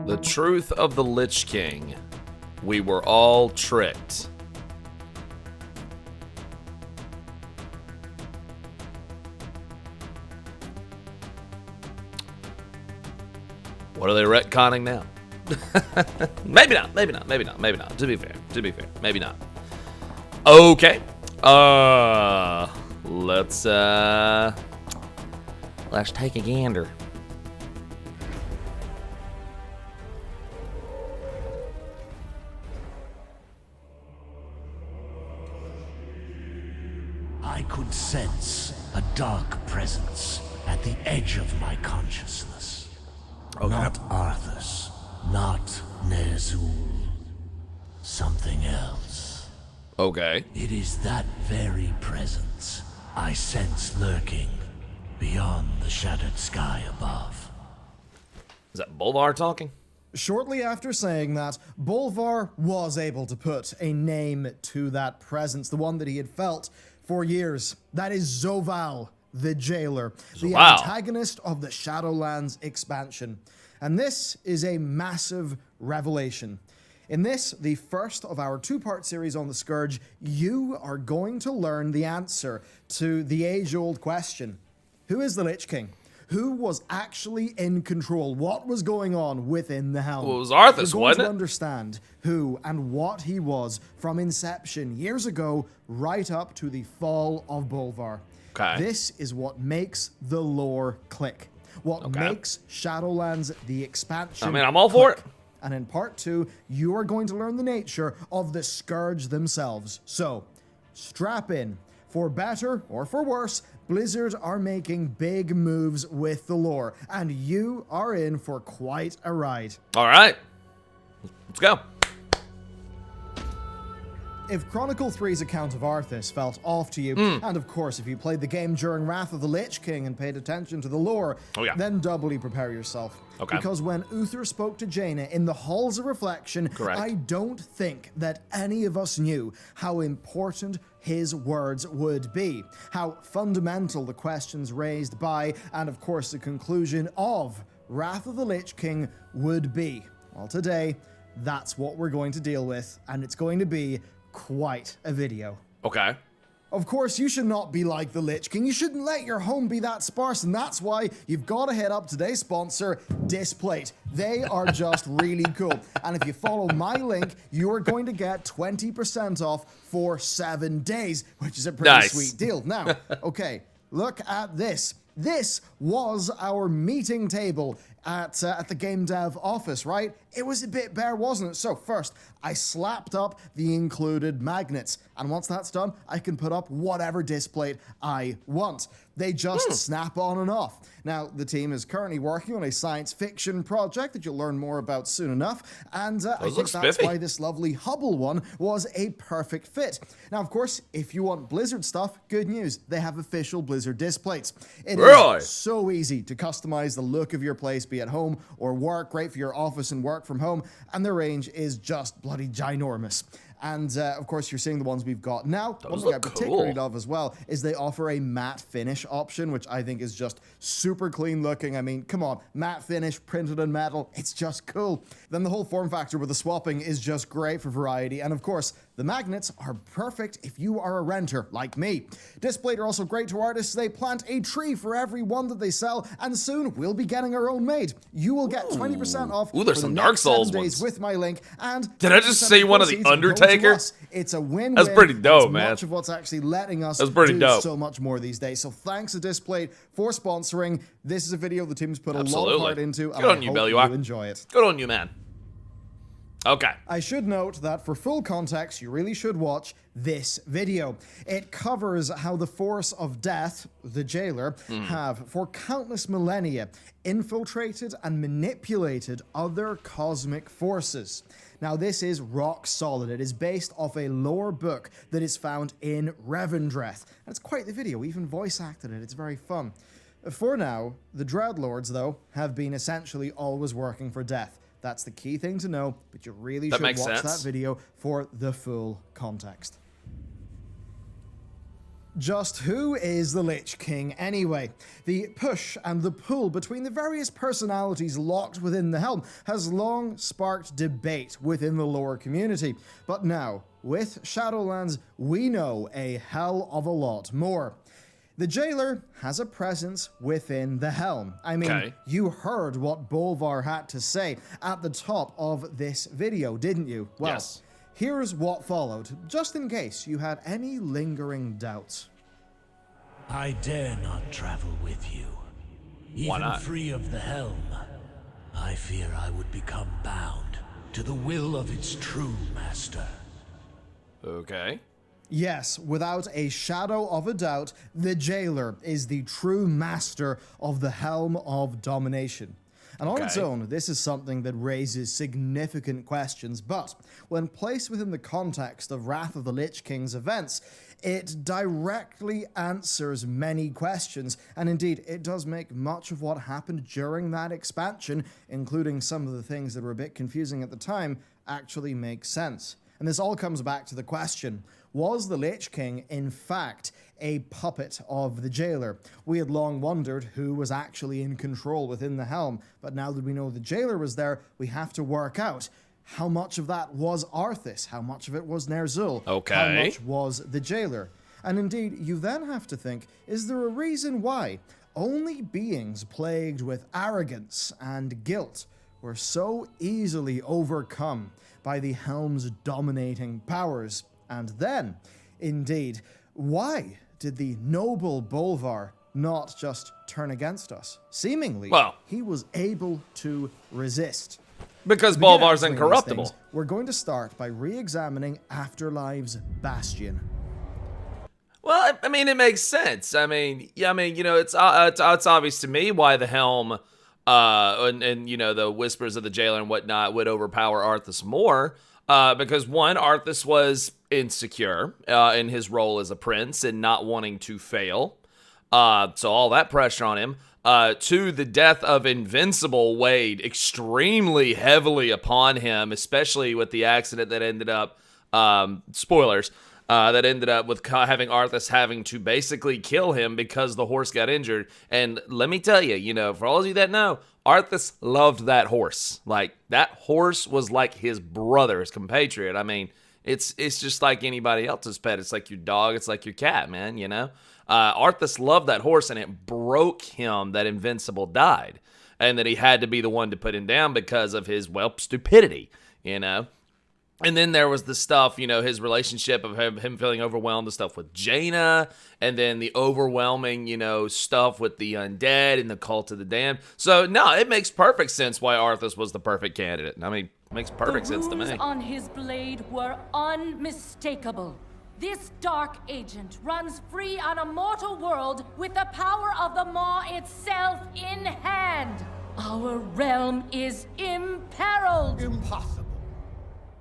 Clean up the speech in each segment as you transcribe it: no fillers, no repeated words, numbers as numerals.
The truth of the Lich King. We were all tricked. What are they retconning now? Maybe not, maybe not, maybe not, maybe not. To be fair, maybe not. Okay. Let's take a gander. I could sense a dark presence at the edge of my consciousness. Okay. Not Arthas, not ner'zhul, something else. Okay. It is that very presence I sense lurking beyond the shattered sky above. Is that Bolvar talking? Shortly after saying that, Bolvar was able to put a name to that presence, the one that he had felt for years. That is Zovaal, the Jailer, the antagonist of the Shadowlands expansion. And this is a massive revelation. In this, the first of our two-part series on the Scourge, you are going to learn the answer to the age-old question. Who is the Lich King? Who was actually in control? What was going on within the helm? Well, it was Arthas, You're going wasn't to it? understand who and what he was from inception years ago right up to the fall of Bolvar. Okay. This is what makes the lore click. What makes Shadowlands the expansion. I mean, I'm all for it. And in part 2, you are going to learn the nature of the Scourge themselves. So, strap in. For better or for worse, Blizzard are making big moves with the lore, and you are in for quite a ride. All right. Let's go. If Chronicle 3's account of Arthas felt off to you, and of course if you played the game during Wrath of the Lich King and paid attention to the lore, then doubly prepare yourself. Okay. Because when Uther spoke to Jaina in the Halls of Reflection, I don't think that any of us knew how important his words would be, how fundamental the questions raised by, and of course the conclusion of Wrath of the Lich King would be. Well, today, that's what we're going to deal with, and it's going to be quite a video. Okay. Of course, you should not be like the Lich King. You shouldn't let your home be that sparse, and that's why you've got to hit up today's sponsor, Displate. They are just really cool. And if you follow my link, you are going to get 20% off for 7 days, which is a pretty sweet deal. Now, okay, look at this. This was our meeting table at the game dev office, right? It was a bit bare, wasn't it? So first, I slapped up the included magnets. And once that's done, I can put up whatever display I want. They just snap on and off. Now, the team is currently working on a science fiction project that you'll learn more about soon enough. And I think that's why this lovely Hubble one was a perfect fit. Now, of course, if you want Blizzard stuff, good news. They have official Blizzard displays. It is so easy to customize the look of your place, be at home or work, great for your office and work from home, and the range is just bloody ginormous. And, of course, you're seeing the ones we've got now. One thing I particularly love as well is they offer a matte finish option, which I think is just super clean looking. I mean, come on, matte finish, printed in metal, it's just cool. Then the whole form factor with the swapping is just great for variety. And, of course, the magnets are perfect if you are a renter like me. Displate are also great to artists. They plant a tree for every one that they sell, and soon we'll be getting our own made. You will get 20% off there's some Dark Souls 7 ones days with my link. And did I just say one of the Undertaker? It's a win-win. That's pretty dope, man. Much of what's actually letting us pretty do dope. so much more these days. So thanks to Displate for sponsoring. This is a video the team's put a lot of heart into. Good on you, Belluar. You enjoy it. Good on you, man. Okay. I should note that for full context, you really should watch this video. It covers how the Force of Death, the Jailer, have, for countless millennia, infiltrated and manipulated other cosmic forces. Now, this is rock solid. It is based off a lore book that is found in Revendreth. And it's quite the video. We even voice acted it. It's very fun. For now, the Dreadlords, though, have been essentially always working for Death. That's the key thing to know, but you really should watch that video for the full context. Just who is the Lich King anyway? The push and the pull between the various personalities locked within the helm has long sparked debate within the lore community. But now, with Shadowlands, we know a hell of a lot more. The Jailer has a presence within the helm. I mean, you heard what Bolvar had to say at the top of this video, didn't you? Well, yes. Here's what followed, just in case you had any lingering doubts. I dare not travel with you. Why Even not? free of the helm, I fear I would become bound to the will of its true master. Okay. Yes, without a shadow of a doubt, the Jailer is the true master of the Helm of Domination. And on its own, this is something that raises significant questions, but when placed within the context of Wrath of the Lich King's events, it directly answers many questions, and indeed, it does make much of what happened during that expansion, including some of the things that were a bit confusing at the time, actually make sense. And this all comes back to the question, was the Lich King, in fact, a puppet of the Jailer? We had long wondered who was actually in control within the helm, but now that we know the Jailer was there, we have to work out how much of that was Arthas, how much of it was ner'zhul, how much was the Jailer. And indeed, you then have to think, is there a reason why only beings plagued with arrogance and guilt were so easily overcome by the helm's dominating powers? And then, indeed, why did the noble Bolvar not just turn against us? Seemingly, he was able to resist. Because Bolvar's incorruptible. We're going to start by re-examining Afterlife's Bastion. Well, I mean, it makes sense. I mean, you know, it's obvious to me why the helm and you know, the whispers of the Jailer and whatnot would overpower Arthas more. Because one, Arthas was insecure in his role as a prince and not wanting to fail. So all that pressure on him. Two, the death of Invincible weighed extremely heavily upon him, especially with the accident that ended up, spoilers, that ended up with having Arthas having to basically kill him because the horse got injured. And let me tell you, you know, for all of you that know, Arthas loved that horse. Like, that horse was like his brother, his compatriot. I mean, it's just like anybody else's pet. It's like your dog. It's like your cat, man, you know? Arthas loved that horse, and it broke him that Invincible died. And that he had to be the one to put him down because of his, well, stupidity, you know? And then there was the stuff, you know, his relationship of him feeling overwhelmed, the stuff with Jaina, and then the overwhelming, you know, stuff with the undead and the cult of the damned. So, no, it makes perfect sense why Arthas was the perfect candidate. I mean, it makes perfect sense to me. The runes on his blade were unmistakable. This dark agent runs free on a mortal world with the power of the Maw itself in hand. Our realm is imperiled. Impossible.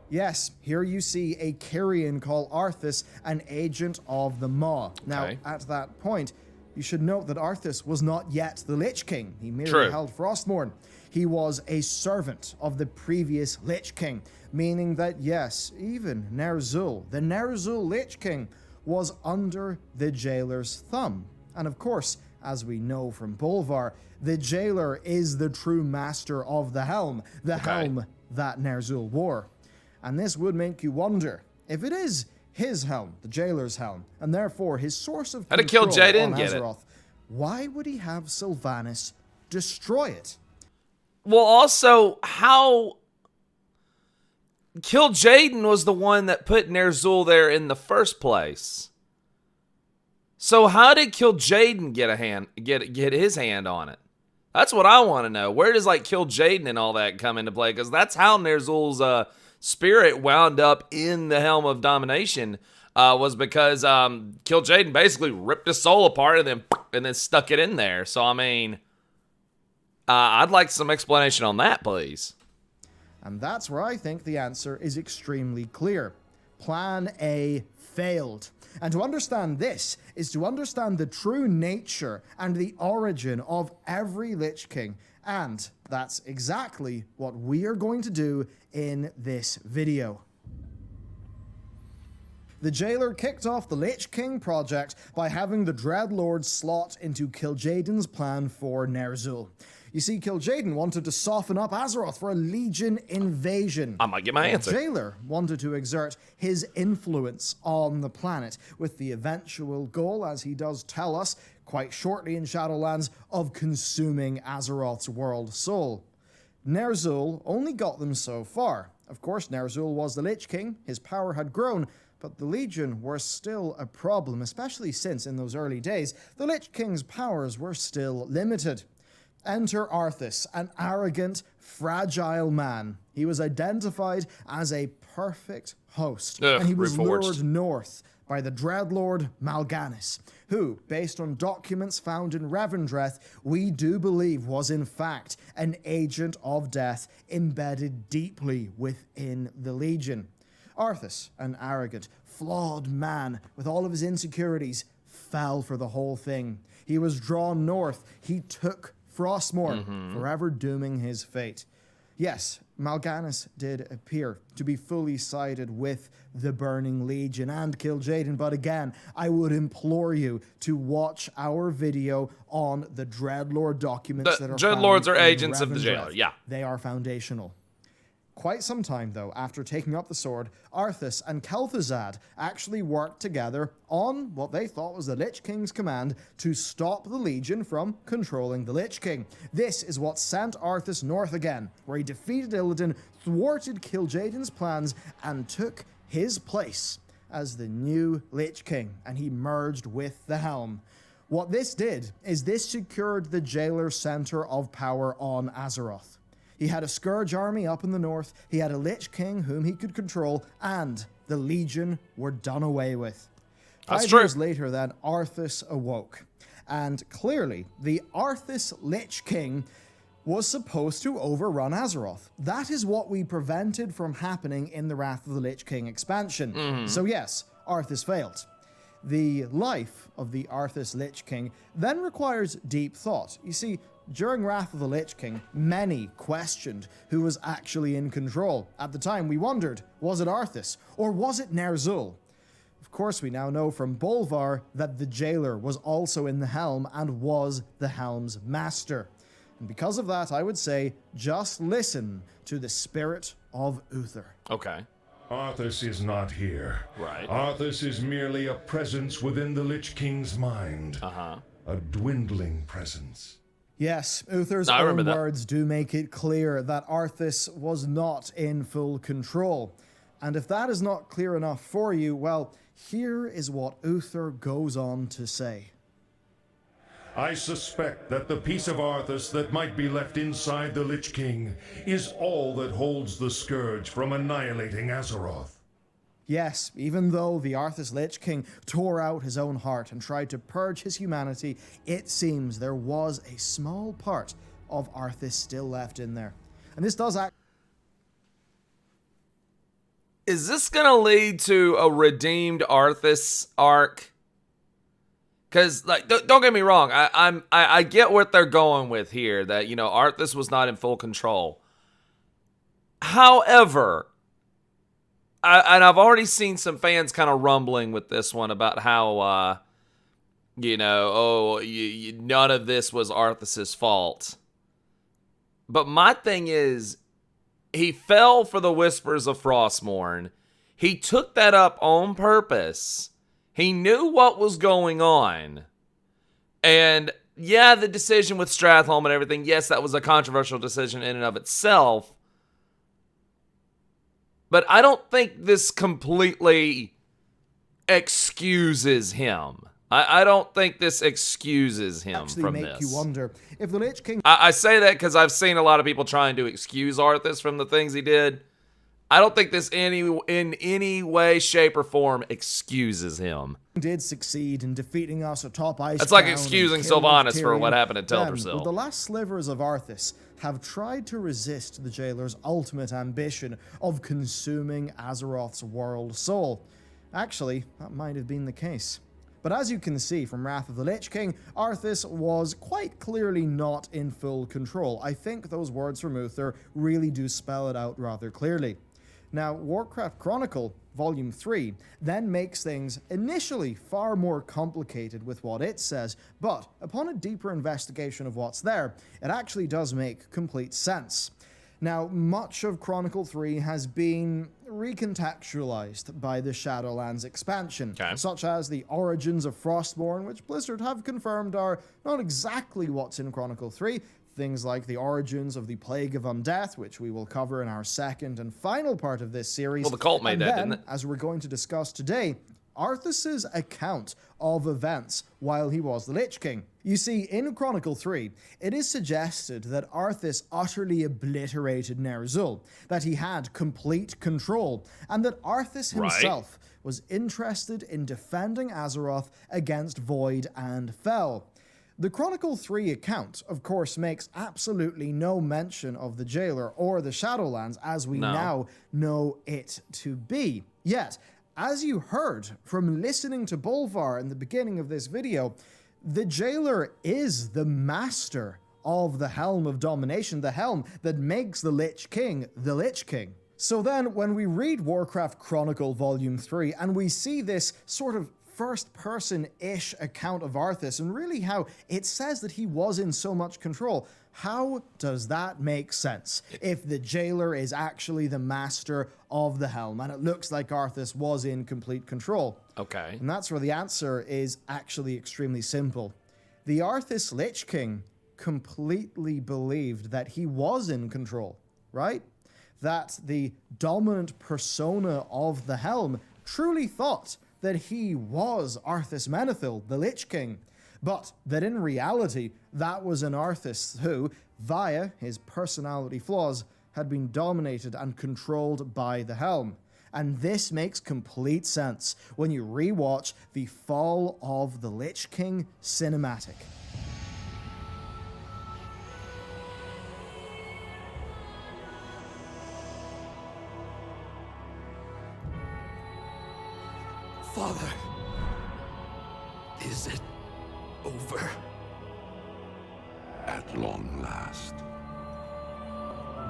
Yes, here you see a Kyrian called Arthas, an agent of the Maw. Now, at that point, you should note that Arthas was not yet the Lich King. He merely held Frostmourne. He was a servant of the previous Lich King, meaning that, yes, even ner'zhul, the ner'zhul Lich King, was under the Jailer's thumb. And of course, as we know from Bolvar, the Jailer is the true master of the helm, the helm that ner'zhul wore. And this would make you wonder, if it is his helm, the Jailer's helm, and therefore his source of control on Azeroth, why would he have Sylvanas destroy it? Well, also, how... Kil'jaeden was the one that put ner'zhul there in the first place. So how did Kil'jaeden get his hand on it? That's what I want to know. Where does, like, Kil'jaeden and all that come into play? Because that's how ner'zhul's spirit wound up in the Helm of Domination, was because Kil'jaeden basically ripped his soul apart and then stuck it in there. So, I mean, I'd like some explanation on that, please. And that's where I think the answer is extremely clear. Plan A failed. And to understand this is to understand the true nature and the origin of every Lich King. And that's exactly what we are going to do in this video. The jailer kicked off the Lich King project by having the Dreadlord slot into Kil'jaeden's plan for Ner'zhul. You see, Kil'jaeden wanted to soften up Azeroth for a Legion invasion. I might get my answer. The jailer wanted to exert his influence on the planet, with the eventual goal, as he does tell us quite shortly in Shadowlands, of consuming Azeroth's world soul. Ner'zhul only got them so far. Of course, Ner'zhul was the Lich King, his power had grown, but the Legion were still a problem, especially since in those early days, the Lich King's powers were still limited. Enter Arthas, an arrogant, fragile man. He was identified as a perfect host, and he was lured north by the Dreadlord Mal'Ganis, who, based on documents found in Revendreth, we do believe was in fact an agent of death embedded deeply within the Legion. Arthas, an arrogant, flawed man with all of his insecurities, fell for the whole thing. He was drawn north. He took Frostmourne, forever dooming his fate. Yes, Mal'Ganis did appear to be fully sided with the Burning Legion and Kil'jaeden, but again, I would implore you to watch our video on the Dreadlord documents that are Dreadlords are found in agents of the Revendreth. jailer, yeah. They are foundational. Quite some time, though, after taking up the sword, Arthas and Kel'Thuzad actually worked together on what they thought was the Lich King's command to stop the Legion from controlling the Lich King. This is what sent Arthas north again, where he defeated Illidan, thwarted Kil'jaeden's plans, and took his place as the new Lich King, and he merged with the Helm. What this did is this secured the Jailer's center of power on Azeroth. He had a Scourge army up in the north, he had a Lich King whom he could control, and the Legion were done away with. That's 5 true. years later then, Arthas awoke. And clearly, the Arthas Lich King was supposed to overrun Azeroth. That is what we prevented from happening in the Wrath of the Lich King expansion. So yes, Arthas failed. The life of the Arthas Lich King then requires deep thought. You see, during Wrath of the Lich King, many questioned who was actually in control. At the time, we wondered, was it Arthas, or was it Ner'zhul? Of course, we now know from Bolvar that the Jailer was also in the Helm and was the Helm's master. And because of that, I would say, just listen to the spirit of Uther. Okay. Arthas is not here. Right. Arthas is merely a presence within the Lich King's mind. A dwindling presence. Yes, Uther's I own remember that. words do make it clear that Arthas was not in full control. And if that is not clear enough for you, well, here is what Uther goes on to say. I suspect that the piece of Arthas that might be left inside the Lich King is all that holds the Scourge from annihilating Azeroth. Yes, even though the Arthas Lich King tore out his own heart and tried to purge his humanity, it seems there was a small part of Arthas still left in there. And this does act... Is this gonna lead to a redeemed Arthas arc? Because, like, don't get me wrong, I get what they're going with here, that, you know, Arthas was not in full control. However, I've already seen some fans kind of rumbling with this one about how, you know, none of this was Arthas's fault. But my thing is, he fell for the whispers of Frostmourne. He took that up on purpose. He knew what was going on. And yeah, the decision with Stratholme and everything, yes, that was a controversial decision in and of itself. But I don't think this completely excuses him. I don't think this excuses him from this. Actually make you wonder if the Lich King... I say that because I've seen a lot of people trying to excuse Arthas from the things he did. I don't think this in any way, shape, or form excuses him. did succeed in defeating us atop Ice That's like Crown excusing and killing Sylvanas for Tyrion, what happened at then, Teldrassil. the last slivers of Arthas have tried to resist the Jailer's ultimate ambition of consuming Azeroth's world soul. Actually, that might have been the case. But as you can see from Wrath of the Lich King, Arthas was quite clearly not in full control. I think those words from Uther really do spell it out rather clearly. Now, Warcraft Chronicle Volume 3 then makes things initially far more complicated with what it says, but upon a deeper investigation of what's there, it actually does make complete sense. Now, much of Chronicle 3 has been recontextualized by the Shadowlands expansion, such as the origins of Frostborn, which Blizzard have confirmed are not exactly what's in Chronicle 3, things like the origins of the Plague of Undeath, which we will cover in our second and final part of this series. Well, the cult made that, didn't it? As we're going to discuss today, Arthas' account of events while he was the Lich King. You see, in Chronicle 3, it is suggested that Arthas utterly obliterated ner'zhul, that he had complete control, and that Arthas himself was interested in defending Azeroth against Void and Fel. The Chronicle 3 account, of course, makes absolutely no mention of the Jailer or the Shadowlands as we now know it to be. Yet, as you heard from listening to Bolvar in the beginning of this video, the Jailer is the master of the Helm of Domination, the helm that makes the Lich King the Lich King. So then, when we read Warcraft Chronicle Volume 3 and we see this sort of first-person-ish account of Arthas, and really how it says that he was in so much control, how does that make sense if the Jailer is actually the master of the helm, and it looks like Arthas was in complete control? Okay. And that's where the answer is actually extremely simple. The Arthas Lich King completely believed that he was in control, right? That the dominant persona of the helm truly thought that he was Arthas Menethil, the Lich King, but that in reality, that was an Arthas who, via his personality flaws, had been dominated and controlled by the helm. And this makes complete sense when you rewatch the Fall of the Lich King cinematic. Father, is it over? At long last.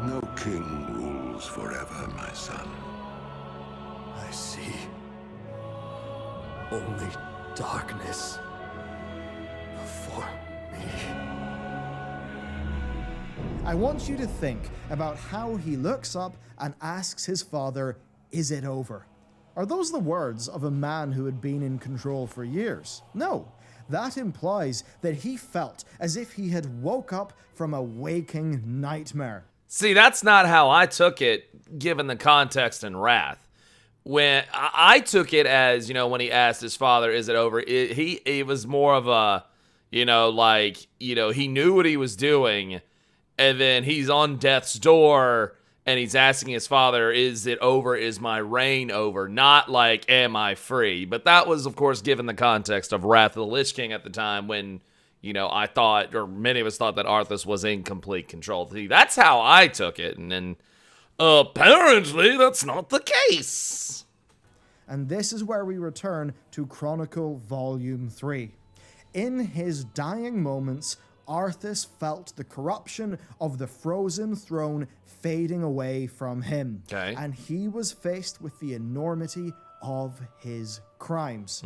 No king rules forever, my son. I see. Only darkness before me. I want you to think about how he looks up and asks his father, "Is it over?" Are those the words of a man who had been in control for years? No. That implies that he felt as if he had woke up from a waking nightmare. See, that's not how I took it, given the context in Wrath. When I took it as, when he asked his father, "Is it over?" It was more of a, he knew what he was doing, and then he's on death's door, and he's asking his father, "Is it over? Is my reign over?" Not like, "Am I free?" But that was, of course, given the context of Wrath of the Lich King at the time when, I thought, or many of us thought, that Arthas was in complete control. See, that's how I took it, and then apparently that's not the case. And this is where we return to Chronicle Volume 3. In his dying moments, Arthas felt the corruption of the frozen throne fading away from him. Okay. And he was faced with the enormity of his crimes.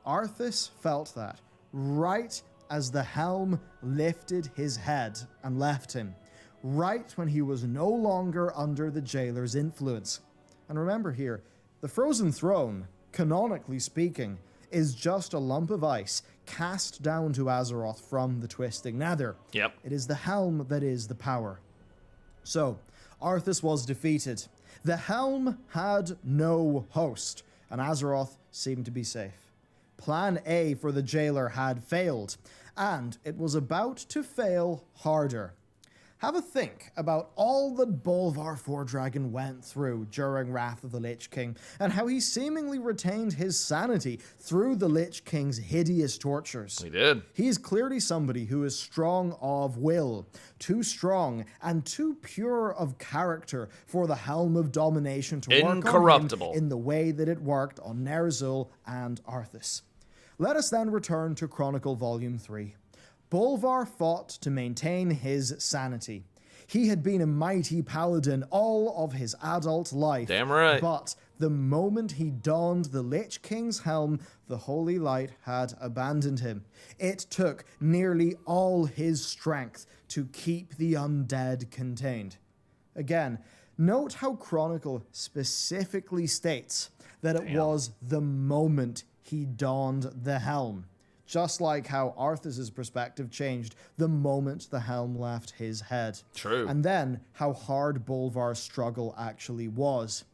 Arthas felt that right as the helm lifted his head and left him, right when he was no longer under the Jailer's influence. And remember here, the frozen throne, canonically speaking, is just a lump of ice cast down to Azeroth from the Twisting Nether. Yep. It is the helm that is the power. So, Arthas was defeated. The helm had no host, and Azeroth seemed to be safe. Plan A for the Jailer had failed, and it was about to fail harder. Have a think about all that Bolvar Fordragon went through during Wrath of the Lich King, and how he seemingly retained his sanity through the Lich King's hideous tortures. He did. He is clearly somebody who is strong of will, too strong and too pure of character for the Helm of Domination to work on Incorruptible. him in the way that it worked on ner'zhul and Arthas. Let us then return to Chronicle Volume 3. Bolvar fought to maintain his sanity. He had been a mighty paladin all of his adult life. Damn right. But the moment he donned the Lich King's helm, the holy light had abandoned him. It took nearly all his strength to keep the undead contained. Again, note how Chronicle specifically states that it was the moment he donned the helm. Just like how Arthas' perspective changed the moment the helm left his head. True. And then how hard Bolvar's struggle actually was.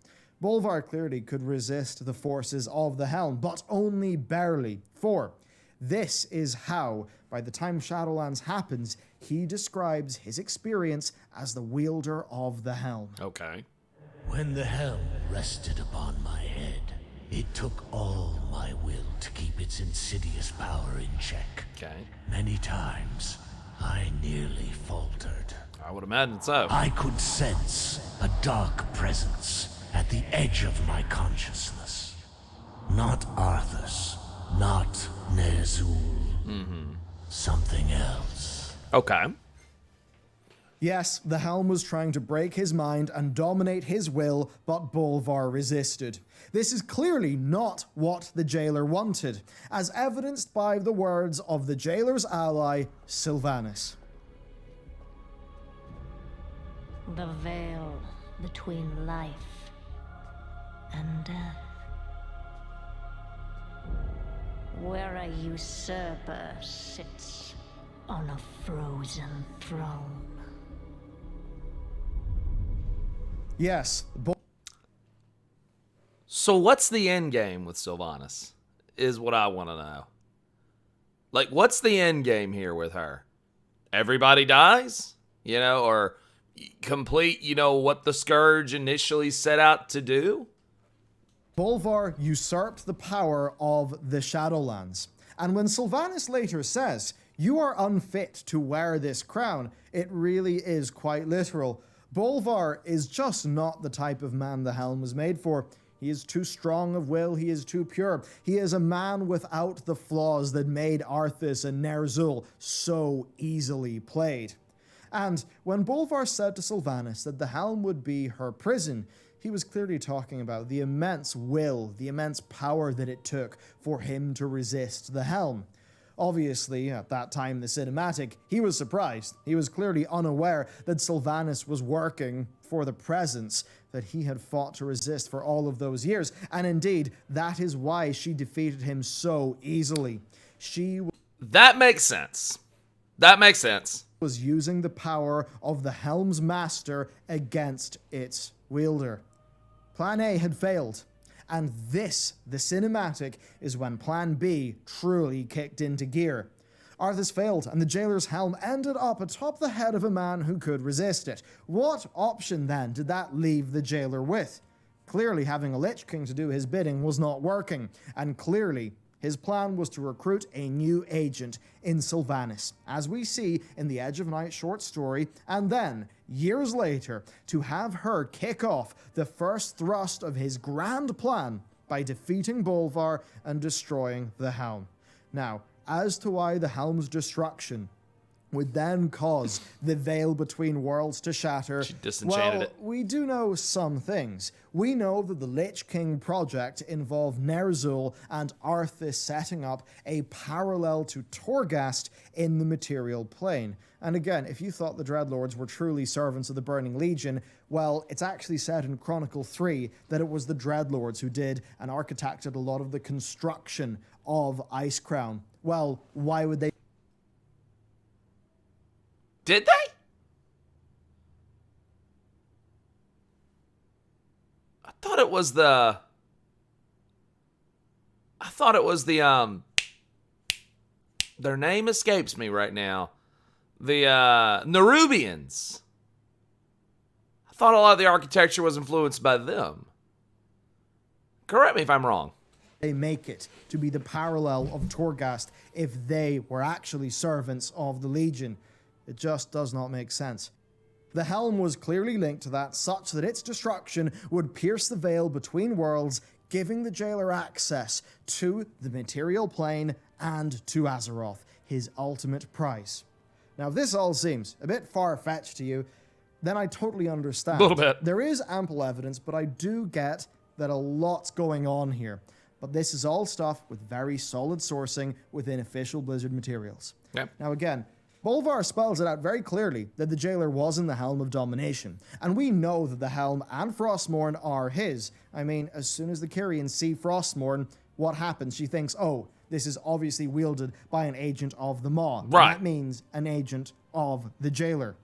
Bolvar clearly could resist the forces of the helm, but only barely. For this is how, by the time Shadowlands happens, he describes his experience as the wielder of the helm. Okay. When the helm rested upon my head, it took all my will to keep its insidious power in check. Okay. Many times, I nearly faltered. I would imagine so. I could sense a dark presence at the edge of my consciousness. Not Arthas, not ner'zhul. Something else. Okay. Yes, the helm was trying to break his mind and dominate his will, but Bolvar resisted. This is clearly not what the jailer wanted, as evidenced by the words of the jailer's ally, Sylvanas. The veil between life and death. Where a usurper sits on a frozen throne. Yes, So what's the end game with Sylvanas? Is what I want to know. Like, what's the end game here with her? Everybody dies? You know, or complete, you know, what the Scourge initially set out to do? Bolvar usurped the power of the Shadowlands. And when Sylvanas later says, "You are unfit to wear this crown," it really is quite literal. Bolvar is just not the type of man the helm was made for. He is too strong of will, he is too pure. He is a man without the flaws that made Arthas and ner'zhul so easily played. And when Bolvar said to Sylvanas that the helm would be her prison, he was clearly talking about the immense will, the immense power that it took for him to resist the helm. Obviously, at that time in the cinematic, he was surprised. He was clearly unaware that Sylvanas was working for the presence that he had fought to resist for all of those years. And indeed, that is why she defeated him so easily. She That makes sense. That makes sense. was using the power of the helm's master against its wielder. Plan A had failed. And this, the cinematic, is when Plan B truly kicked into gear. Arthas failed, and the jailer's helm ended up atop the head of a man who could resist it. What option, then, did that leave the jailer with? Clearly, having a Lich King to do his bidding was not working, and clearly, his plan was to recruit a new agent in Sylvanas, as we see in the Edge of Night short story, and then, years later, to have her kick off the first thrust of his grand plan by defeating Bolvar and destroying the helm. Now, as to why the helm's destruction would then cause the veil between worlds to shatter. She disenchanted it. We do know some things. We know that the Lich King project involved ner'zhul and Arthas setting up a parallel to Torghast in the material plane. And again, if you thought the Dreadlords were truly servants of the Burning Legion, well, it's actually said in Chronicle 3 that it was the Dreadlords who did and architected a lot of the construction of Icecrown. Well, why would they? Did they? I thought it was the their name escapes me right now. The Nerubians. I thought a lot of the architecture was influenced by them. Correct me if I'm wrong. They make it to be the parallel of Torghast if they were actually servants of the Legion. It just does not make sense. The helm was clearly linked to that, such that its destruction would pierce the veil between worlds, giving the jailer access to the material plane and to Azeroth, his ultimate prize. Now, if this all seems a bit far-fetched to you, then I totally understand. A little bit. There is ample evidence, but I do get that a lot's going on here. But this is all stuff with very solid sourcing within official Blizzard materials. Yep. Now again, Bolvar spells it out very clearly that the Jailer was in the Helm of Domination. And we know that the Helm and Frostmourne are his. I mean, as soon as the Kyrians see Frostmourne, what happens? She thinks, oh, this is obviously wielded by an agent of the Maw. Right. And that means an agent of the Jailer.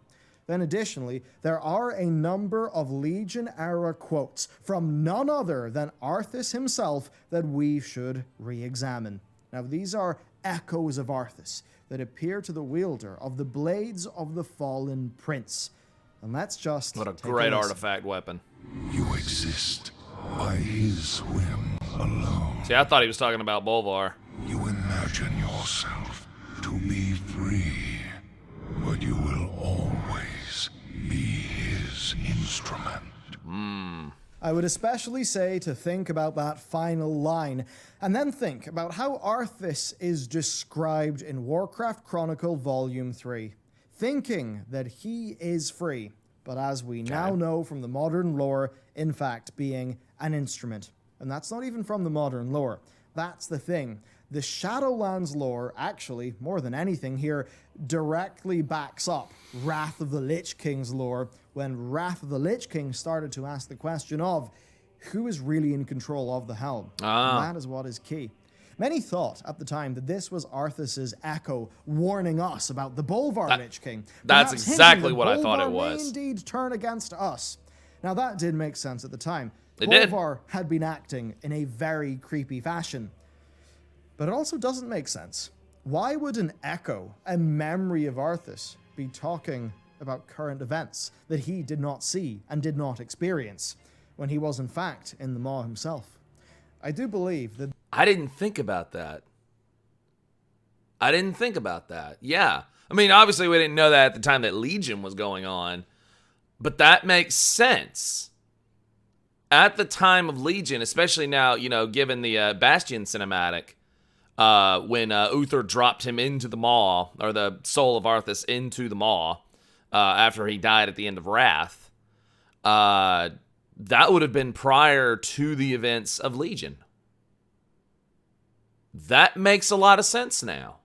Then additionally, there are a number of Legion-era quotes from none other than Arthas himself that we should re-examine. Now, these are echoes of Arthas that appear to the wielder of the Blades of the Fallen Prince. And let's just What a take great listen. artifact weapon. You exist by his whim alone. See, I thought he was talking about Bolvar. You imagine yourself to be free, but you will always be his instrument. I would especially say to think about that final line, and then think about how Arthas is described in Warcraft Chronicle Volume 3. Thinking that he is free, but as we now know from the modern lore, in fact being an instrument. And that's not even from the modern lore. That's the thing. The Shadowlands lore, actually, more than anything here, directly backs up Wrath of the Lich King's lore, when Wrath of the Lich King started to ask the question of who is really in control of the Helm. And that is what is key. Many thought at the time that this was Arthas' echo warning us about the Bolvar Lich King. That's Perhaps hinting exactly that what I thought it Bolvar was. may indeed turn against us. Now that did make sense at the time. It did. Bolvar had been acting in a very creepy fashion. But it also doesn't make sense. Why would an echo, a memory of Arthas, be talking about current events that he did not see and did not experience, when he was in fact in the Maw himself? I do believe that... I didn't think about that. Yeah. I mean, obviously we didn't know that at the time that Legion was going on, but that makes sense. At the time of Legion, especially now, you know, given the Bastion cinematic, when Uther dropped him into the Maw, or the soul of Arthas into the Maw, after he died at the end of Wrath, that would have been prior to the events of Legion. That makes a lot of sense now.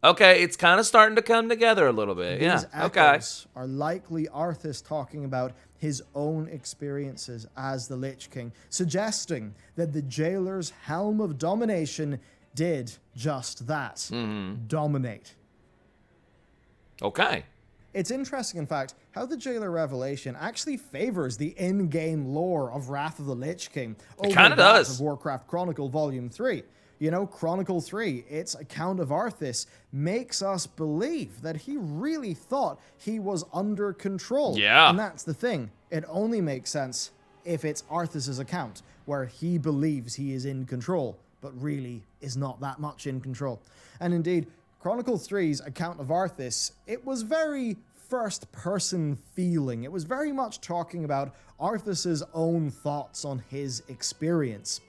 Okay, it's kind of starting to come together a little bit. These Yeah, okay. echoes are likely Arthas talking about his own experiences as the Lich King, suggesting that the Jailer's Helm of Domination did just that. Dominate. Okay. It's interesting, in fact, how the Jailer revelation actually favors the in-game lore of Wrath of the Lich King over kinda that does. of Warcraft Chronicle Volume 3. You know, Chronicle 3, its account of Arthas, makes us believe that he really thought he was under control. Yeah. And that's the thing. It only makes sense if it's Arthas' account, where he believes he is in control, but really is not that much in control. And indeed, Chronicle 3's account of Arthas, it was very first-person feeling. It was very much talking about Arthas' own thoughts on his experience.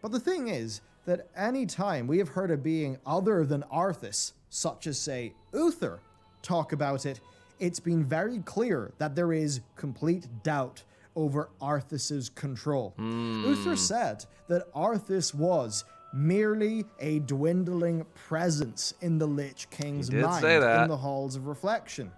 But the thing is that any time we have heard a being other than Arthas, such as, say, Uther, talk about it, it's been very clear that there is complete doubt over Arthas' control. Uther said that Arthas was merely a dwindling presence in the Lich King's He did mind say that. in the Halls of Reflection.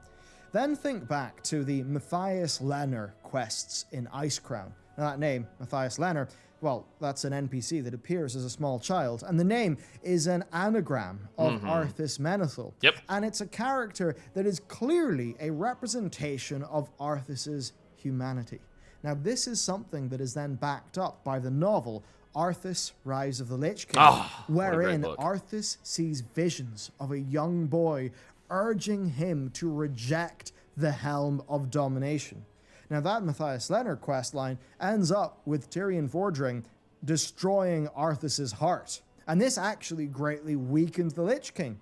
Then think back to the Matthias Lenner quests in Icecrown. Now that name, Matthias Lenner, well, that's an NPC that appears as a small child, and the name is an anagram of Arthas Menethil. Yep. And it's a character that is clearly a representation of Arthas' humanity. Now, this is something that is then backed up by the novel Arthas, Rise of the Lich King, what a great wherein book. Arthas sees visions of a young boy urging him to reject the Helm of Domination. Now that Matthias Lenner questline ends up with Tyrion Vordring destroying Arthas' heart. And this actually greatly weakens the Lich King.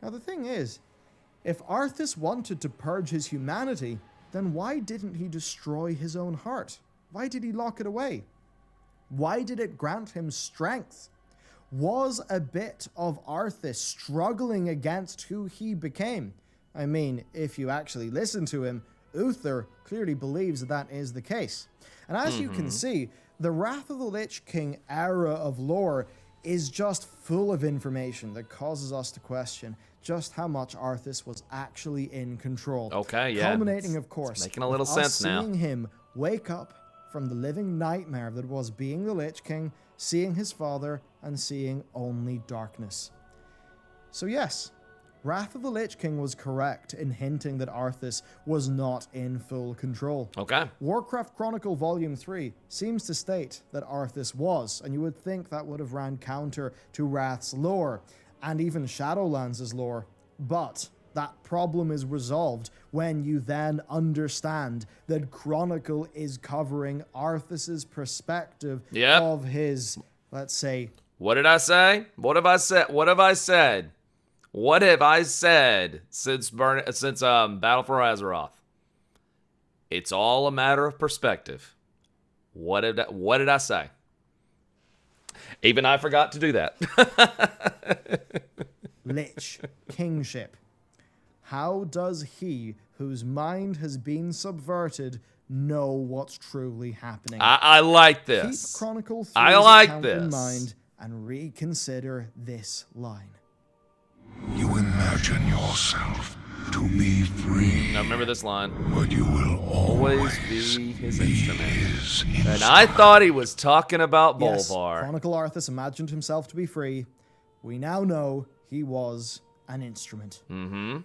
Now the thing is, if Arthas wanted to purge his humanity, then why didn't he destroy his own heart? Why did he lock it away? Why did it grant him strength? Was a bit of Arthas struggling against who he became? I mean, if you actually listen to him, Uther clearly believes that that is the case. And as you can see, the Wrath of the Lich King era of lore is just full of information that causes us to question just how much Arthas was actually in control. Okay, yeah. Culminating, of course, making a little with us sense now. seeing him wake up from the living nightmare that was being the Lich King, seeing his father, and seeing only darkness. So yes, Wrath of the Lich King was correct in hinting that Arthas was not in full control. Okay. Warcraft Chronicle Volume 3 seems to state that Arthas was, and you would think that would have ran counter to Wrath's lore, and even Shadowlands' lore, but that problem is resolved when you then understand that Chronicle is covering Arthas' perspective of his, let's say... What did I say? What have I said? What have I said? What have I said since Battle for Azeroth? It's all a matter of perspective. What did I say? Even I forgot to do that. Lich Kingship. How does he, whose mind has been subverted, know what's truly happening? I like this. Keep Chronicle 3's I like account this. in mind and reconsider this line. You imagine yourself to be free, Now remember this line. but you will always Be his be instrument. his And instrument. I thought he was talking about Yes, Bolvar. Chronicle Arthas imagined himself to be free. We now know he was an instrument. Mm-hmm.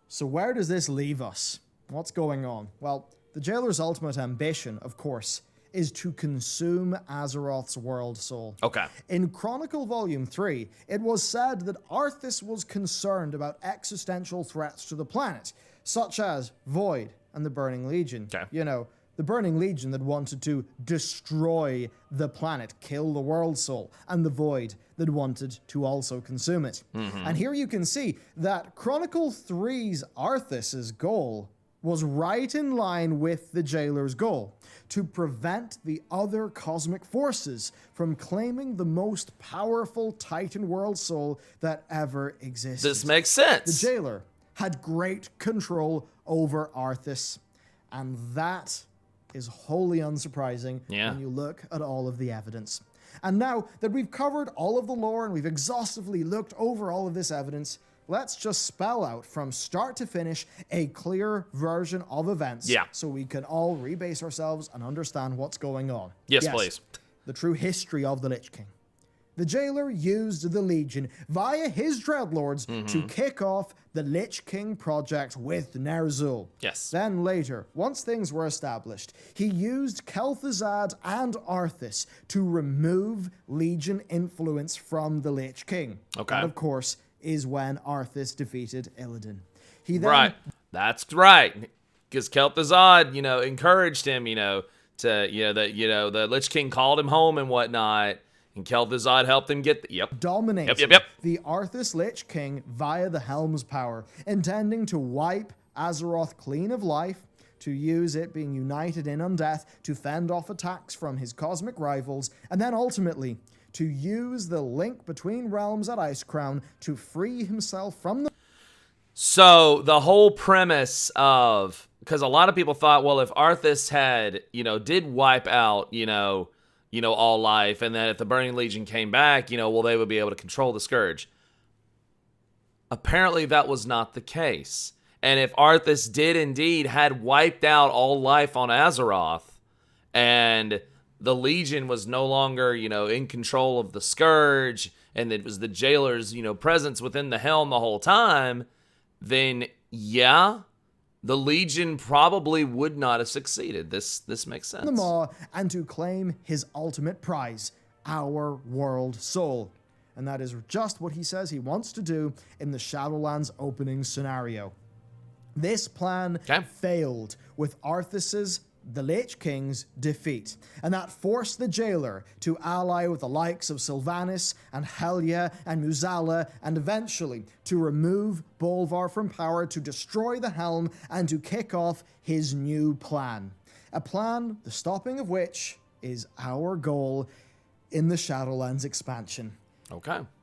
So where does this leave us? What's going on? Well, the Jailer's ultimate ambition, of course, is to consume Azeroth's world soul. Okay. In Chronicle Volume 3, it was said that Arthas was concerned about existential threats to the planet, such as Void and the Burning Legion. Okay. You know, the Burning Legion that wanted to destroy the planet, kill the world soul, and the Void that wanted to also consume it. And here you can see that Chronicle 3's Arthas' goal was right in line with the Jailer's goal, to prevent the other cosmic forces from claiming the most powerful Titan world soul that ever existed. This makes sense. The Jailer had great control over Arthas, and that is wholly unsurprising when you look at all of the evidence. And now that we've covered all of the lore and we've exhaustively looked over all of this evidence, let's just spell out from start to finish a clear version of events so we can all rebase ourselves and understand what's going on. Yes, please. The true history of the Lich King. The Jailer used the Legion via his Dreadlords to kick off the Lich King project with ner'zhul. Yes. Then later, once things were established, he used Kel'Thuzad and Arthas to remove Legion influence from the Lich King. Okay. That, of course, is when Arthas defeated Illidan. He then... Right. That's right. Because Kel'Thuzad, encouraged him, the Lich King called him home and whatnot. And Kel'Thuzad helped him get dominated the Arthas Lich King via the helm's power, intending to wipe Azeroth clean of life, to use it being united in undeath to fend off attacks from his cosmic rivals, and then ultimately to use the link between realms at Icecrown to free himself from the... So the whole premise of... Because a lot of people thought, well, if Arthas had, did wipe out, all life, and then if the Burning Legion came back, they would be able to control the Scourge. Apparently that was not the case. And if Arthas did indeed had wiped out all life on Azeroth, and the Legion was no longer, in control of the Scourge, and it was the Jailer's, presence within the helm the whole time, then the Legion probably would not have succeeded. This makes sense. The Maw, and to claim his ultimate prize, our world soul. And that is just what he says he wants to do in the Shadowlands opening scenario. This plan failed with Arthas's, the Lich King's, defeat, and that forced the Jailer to ally with the likes of Sylvanas and Helya and Muzala, and eventually to remove Bolvar from power, to destroy the Helm, and to kick off his new plan. A plan, the stopping of which is our goal in the Shadowlands expansion.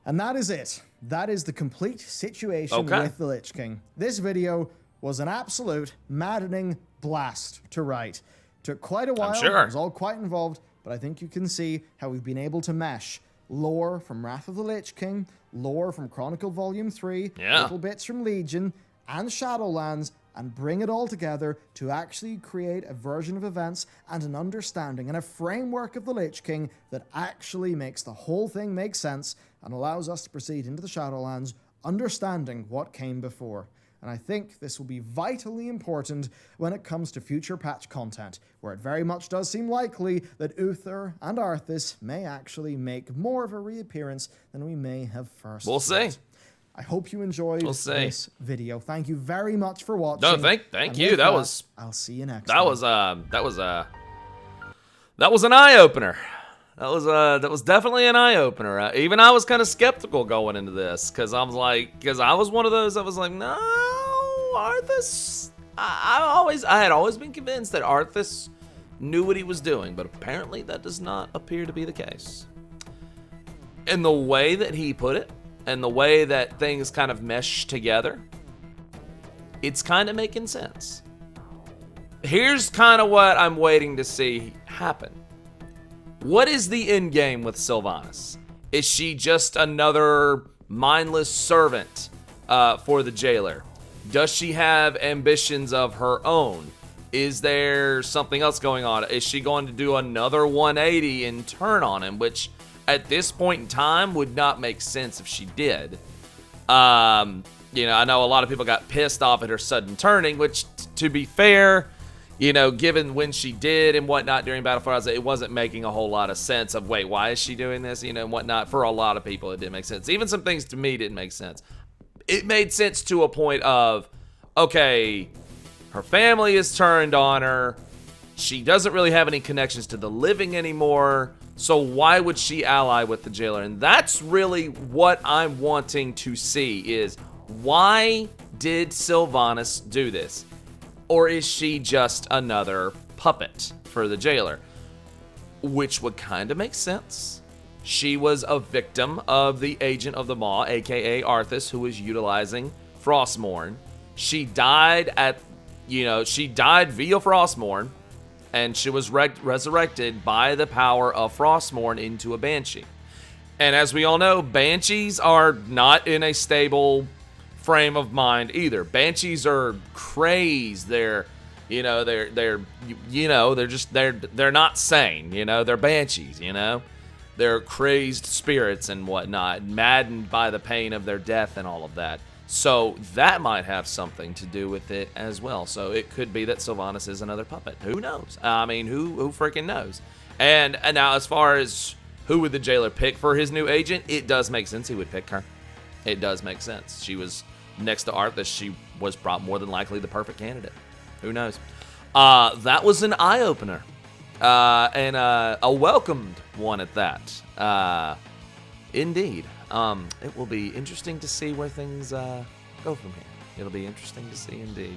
And that is it. That is the complete situation with the Lich King. This video was an absolute maddening blast to write. Took quite a while. I'm sure. It was all quite involved, but I think you can see how we've been able to mesh lore from Wrath of the Lich King, lore from Chronicle Volume 3, little bits from Legion, and Shadowlands, and bring it all together to actually create a version of events and an understanding and a framework of the Lich King that actually makes the whole thing make sense and allows us to proceed into the Shadowlands understanding what came before. And I think this will be vitally important when it comes to future patch content, where it very much does seem likely that Uther and Arthas may actually make more of a reappearance than we may have first We'll see. I hope you enjoyed this video. Thank you very much for watching. No, thank you. I'll see you next that time. Was an eye opener. That was definitely an eye opener. Even I was kind of skeptical going into this because I was one of those. I was like, no, Arthas. I had always been convinced that Arthas knew what he was doing, but apparently that does not appear to be the case. In the way that he put it, and the way that things kind of mesh together, it's kind of making sense. Here's kind of what I'm waiting to see happen. What is the end game with Sylvanas? Is she just another mindless servant for the jailer? Does she have ambitions of her own? Is there something else going on? Is she going to do another 180 and turn on him, which at this point in time would not make sense if she did. I know a lot of people got pissed off at her sudden turning, which, to be fair, given when she did and whatnot during Battle for Azeroth, it wasn't making a whole lot of sense of, wait, why is she doing this, and whatnot. For a lot of people, it didn't make sense. Even some things to me didn't make sense. It made sense to a point of, okay, her family is turned on her. She doesn't really have any connections to the living anymore. So why would she ally with the jailer? And that's really what I'm wanting to see is, why did Sylvanas do this? Or is she just another puppet for the jailer? Which would kind of make sense. She was a victim of the Agent of the Maw, aka Arthas, who was utilizing Frostmourne. She died via Frostmourne. And she was resurrected by the power of Frostmourne into a Banshee. And as we all know, Banshees are not in a stable frame of mind either. Banshees are crazed. They're not sane. They're Banshees. They're crazed spirits and whatnot, maddened by the pain of their death and all of that. So that might have something to do with it as well. So it could be that Sylvanas is another puppet. Who knows? I mean, who freaking knows? And now, as far as who would the jailer pick for his new agent, it does make sense he would pick her. It does make sense. She was next to Arthas. She was more than likely the perfect candidate. Who knows? That was an eye-opener. And a welcomed one at that. Indeed. It will be interesting to see where things go from here. It'll be interesting to see indeed.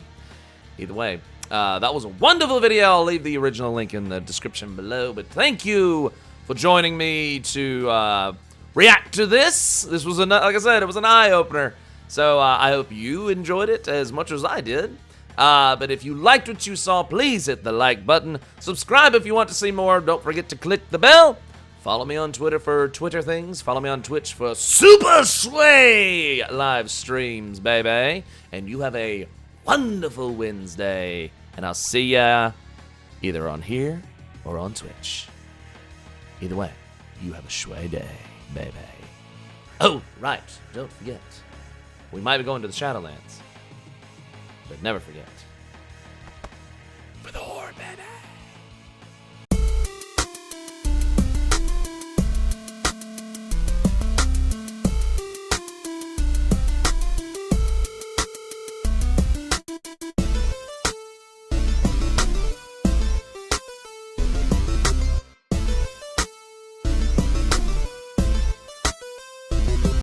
Either way, that was a wonderful video. I'll leave the original link in the description below. But thank you for joining me to react to this. This was, like I said, it was an eye-opener. So I hope you enjoyed it as much as I did. But if you liked what you saw, please hit the like button. Subscribe if you want to see more. Don't forget to click the bell. Follow me on Twitter for Twitter things. Follow me on Twitch for Super Sway live streams, baby. And you have a wonderful Wednesday. And I'll see ya either on here or on Twitch. Either way, you have a sway day, baby. Oh, right. Don't forget. We might be going to the Shadowlands. But never forget.